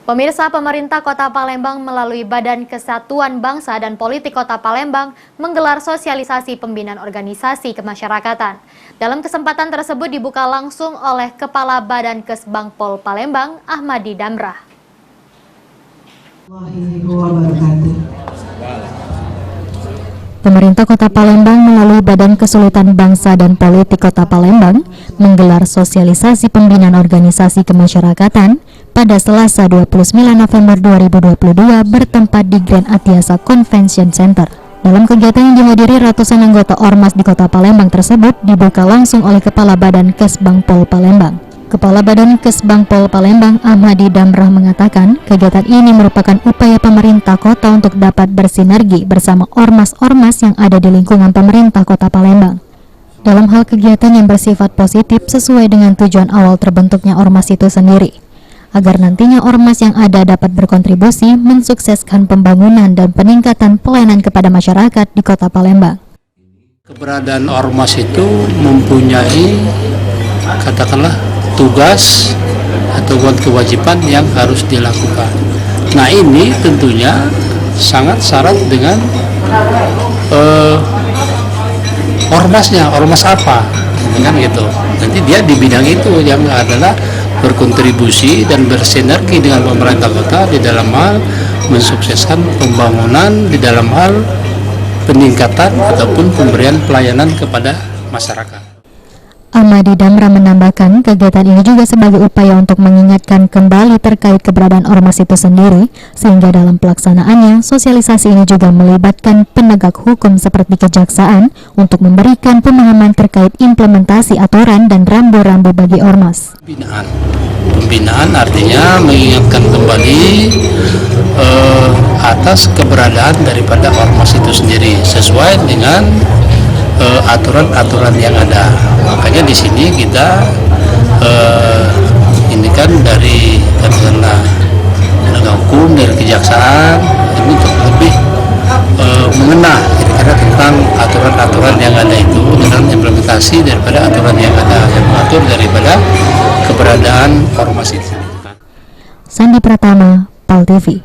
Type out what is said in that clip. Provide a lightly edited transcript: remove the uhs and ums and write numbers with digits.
Pemirsa, pemerintah Kota Palembang melalui Badan Kesatuan Bangsa dan Politik Kota Palembang menggelar sosialisasi pembinaan organisasi kemasyarakatan. Dalam kesempatan tersebut dibuka langsung oleh Kepala Badan Kesbangpol Palembang, Ahmadi Damrah. Pemerintah Kota Palembang melalui Badan Kesulitan Bangsa dan Politik Kota Palembang menggelar sosialisasi pembinaan organisasi kemasyarakatan pada Selasa 29 November 2022 bertempat di Grand Atiasa Convention Center. Dalam kegiatan yang dihadiri ratusan anggota Ormas di Kota Palembang tersebut dibuka langsung oleh Kepala Badan Kesbangpol Palembang. Kepala Badan Kesbangpol Palembang, Ahmadi Damrah, mengatakan kegiatan ini merupakan upaya pemerintah kota untuk dapat bersinergi bersama ormas-ormas yang ada di lingkungan pemerintah Kota Palembang. Dalam hal kegiatan yang bersifat positif sesuai dengan tujuan awal terbentuknya ormas itu sendiri, agar nantinya ormas yang ada dapat berkontribusi mensukseskan pembangunan dan peningkatan pelayanan kepada masyarakat di Kota Palembang. Keberadaan ormas itu mempunyai, katakanlah, tugas atau kewajiban yang harus dilakukan. Nah, ini tentunya sangat syarat dengan ormasnya, ormas apa, kan gitu. Nanti dia di bidang itu yang adalah berkontribusi dan bersinergi dengan pemerintah kota di dalam hal mensukseskan pembangunan, di dalam hal peningkatan ataupun pemberian pelayanan kepada masyarakat. Ahmadi Damrah menambahkan kegiatan ini juga sebagai upaya untuk mengingatkan kembali terkait keberadaan ormas itu sendiri, sehingga dalam pelaksanaannya sosialisasi ini juga melibatkan penegak hukum seperti kejaksaan untuk memberikan pemahaman terkait implementasi aturan dan rambu-rambu bagi ormas. Pembinaan artinya mengingatkan kembali atas keberadaan daripada ormas itu sendiri sesuai dengan aturan-aturan yang ada. Makanya di sini kita ini kan dari katakanlah penegak hukum, dari kejaksaan, ini untuk lebih mengenal kira-kira tentang aturan-aturan yang ada itu dengan implementasi daripada aturan yang ada yang mengatur daripada keberadaan ormas itu. Sandi Pratama, PAL TV.